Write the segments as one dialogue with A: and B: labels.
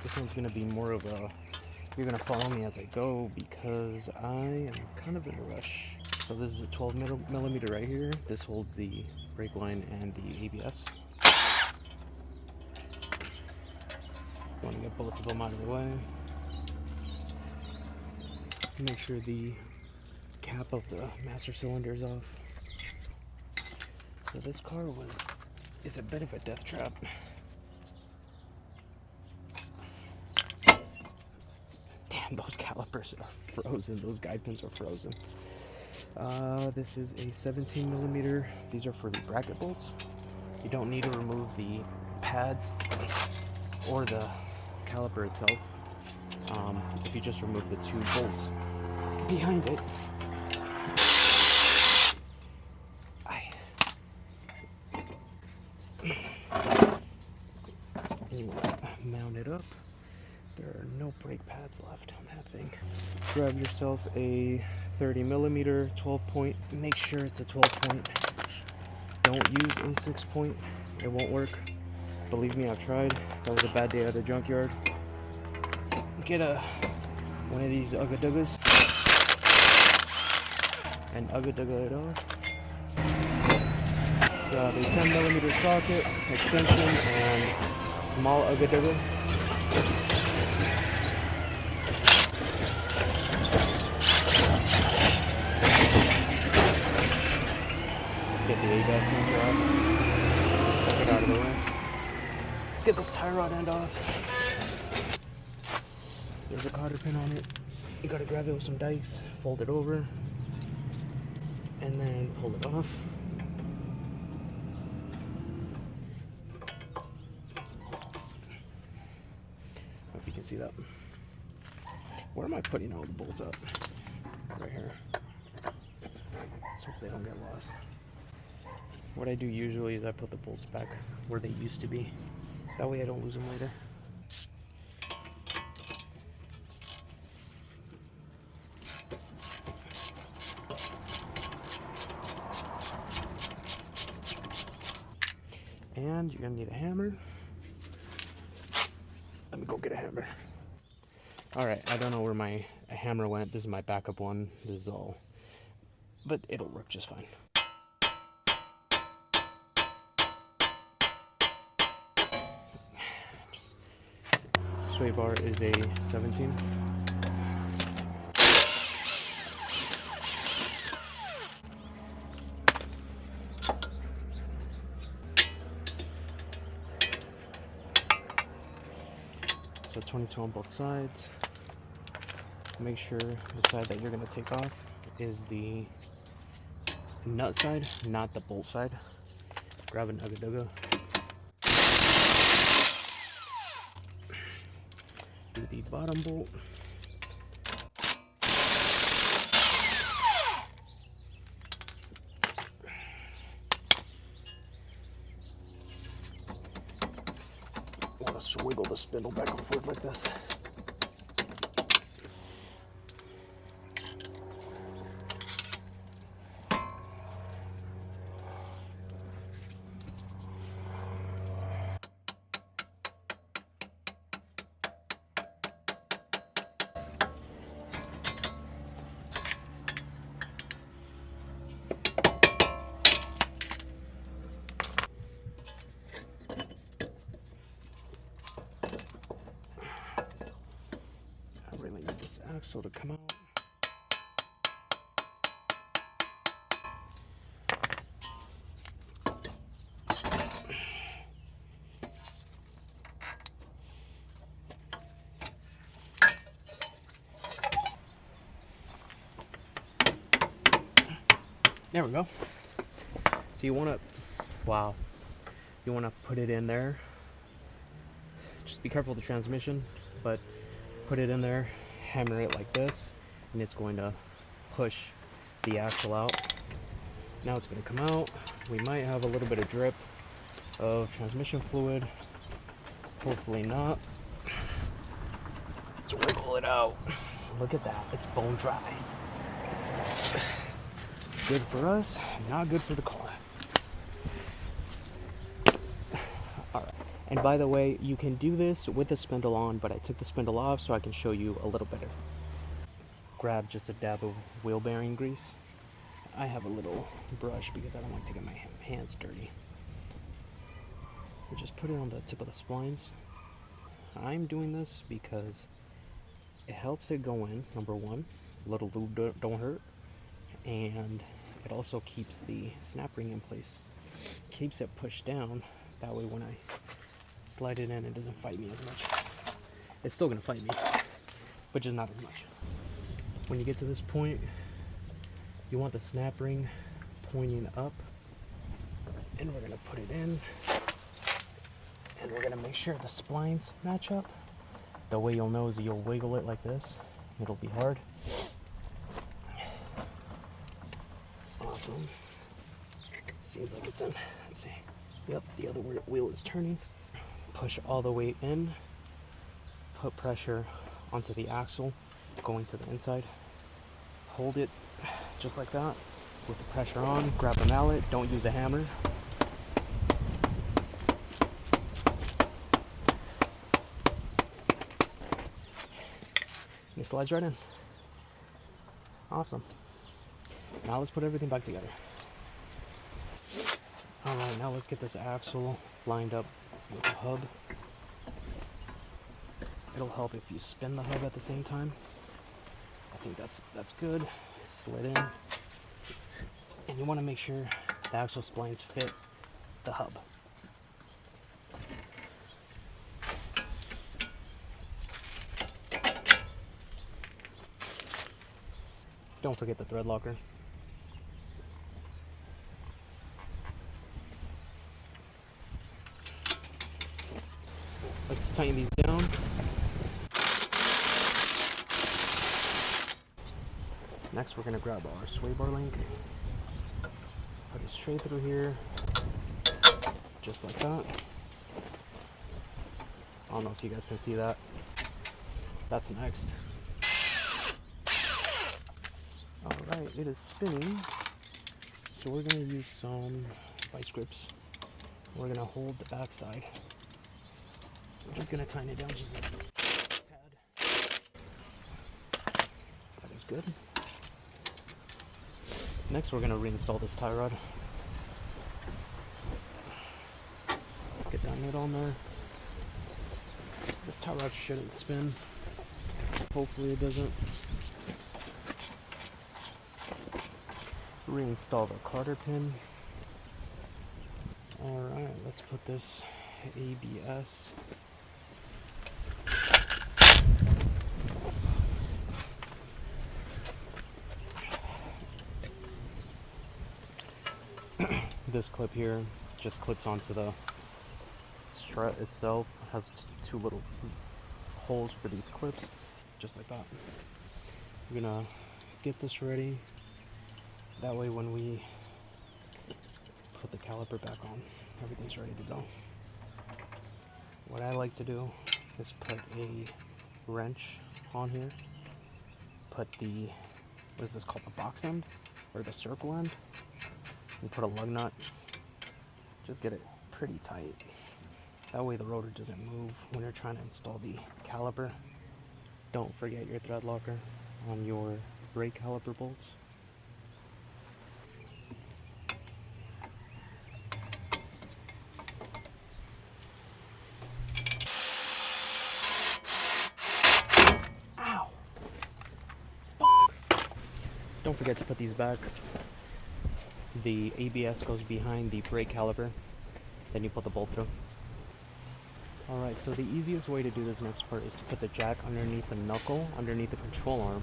A: This one's gonna be more of a, you're gonna follow me as I go because I am kind of in a rush. So this is a 12 millimeter right here. This holds the brake line and the ABS. Want to get both of them out of the way. Make sure the cap of the master cylinder is off. So this car is a bit of a death trap. Damn, those calipers are frozen. Those guide pins are frozen. This is a 17 millimeter. These are for the bracket bolts. You don't need to remove the pads or the caliper itself. If you just remove the two bolts behind it. And you want to mount it up. There are no brake pads left on that thing. Grab yourself a 30 millimeter 12 point. Make sure it's a 12 point. Don't use a 6 point. It won't work. Believe me, I've tried. That was a bad day at the junkyard. Get one of these Ugga-Duggas and Ugga-Dugga it off. Grab a 10 millimeter socket, extension, and small Ugga-Dugga. Get the ABS sensor off. Take it out of the way. Let's get this tie rod end off. There's a cotter pin on it. You gotta grab it with some dikes, fold it over, and then pull it off. If you can see that. Where am I putting all the bolts up? Right here. Let's hope they don't get lost. What I do usually is I put the bolts back where they used to be. That way I don't lose them later. And you're gonna need a hammer. Let me go get a hammer. Alright, I don't know where my hammer went. This is my backup one. This is all. But it'll work just fine. Sway bar is a 17. So 22 on both sides. Make sure the side that you're going to take off is the nut side, not the bolt side. Grab an Ugga-Dugga. Do the bottom bolt. Want to swiggle the spindle back and forth like this. Axle to come out. There we go. So you want to, wow, you want to put it in there. Just be careful of the transmission, but put it in there. Hammer it like this, and it's going to push the axle out. Now it's going to come out. We might have a little bit of drip of transmission fluid. Hopefully not. Let's wiggle it out. Look at that. It's bone dry. Good for us, not good for the car. Alright, And by the way, you can do this with the spindle on, but I took the spindle off so I can show you a little better. Grab just a dab of wheel bearing grease. I have a little brush because I don't like to get my hands dirty. And just put it on the tip of the splines. I'm doing this because it helps it go in, number one. A little lube don't hurt. And it also keeps the snap ring in place. Keeps it pushed down. That way when I slide it in, it doesn't fight me as much. It's still gonna fight me, but just not as much. When you get to this point, you want the snap ring pointing up, and we're gonna put it in, and we're gonna make sure the splines match up. The way you'll know is you'll wiggle it like this. It'll be hard. Awesome. Seems like it's in. Let's see. Yep, the other wheel is turning. Push all the way in. Put pressure onto the axle, going to the inside. Hold it just like that with the pressure on. Grab a mallet. Don't use a hammer. It slides right in. Awesome. Now let's put everything back together. Alright, now let's get this axle lined up with the hub. It'll help if you spin the hub at the same time. I think that's good. Slid in. And you want to make sure the axle splines fit the hub. Don't forget the thread locker. Let's tighten these down. Next, we're going to grab our sway bar link. Put it straight through here, just like that. I don't know if you guys can see that. That's next. Alright, it is spinning. So we're going to use some vice grips. We're going to hold the back side. We're just going to tighten it down just a tad. That is good. Next, we're going to reinstall this tie rod. Get that nut on there. This tie rod shouldn't spin. Hopefully it doesn't. Reinstall the cotter pin. Alright, let's put this ABS. This clip here just clips onto the strut itself. Has two little holes for these clips, just like that. We're gonna get this ready. That way when we put the caliper back on, everything's ready to go. What I like to do is put a wrench on here. Put the, what is this called, the box end? Or the circle end? And put a lug nut. Just get it pretty tight. That way the rotor doesn't move when you're trying to install the caliper. Don't forget your thread locker on your brake caliper bolts. Ow! Don't forget to put these back. The ABS goes behind the brake caliper, then you put the bolt through. Alright, so the easiest way to do this next part is to put the jack underneath the knuckle, underneath the control arm,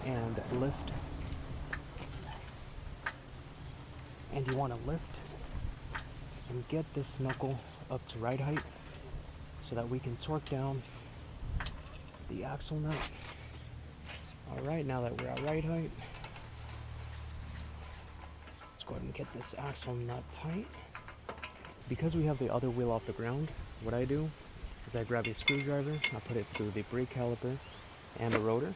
A: and lift. And you want to lift and get this knuckle up to ride height so that we can torque down the axle nut. Alright, now that we're at ride height, go ahead and get this axle nut tight. Because we have the other wheel off the ground, what I do is I grab a screwdriver, I put it through the brake caliper and the rotor,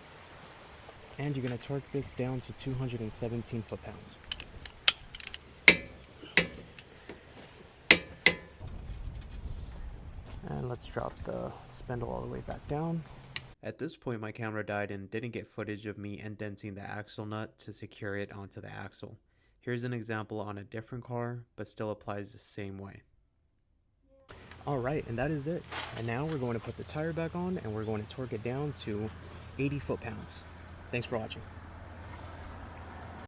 A: and you're going to torque this down to 217 foot-pounds. And let's drop the spindle all the way back down. At this point, my camera died and didn't get footage of me indenting the axle nut to secure it onto the axle. Here's an example on a different car, but still applies the same way. Alright, and that is it. And now we're going to put the tire back on and we're going to torque it down to 80 foot-pounds. Thanks for watching.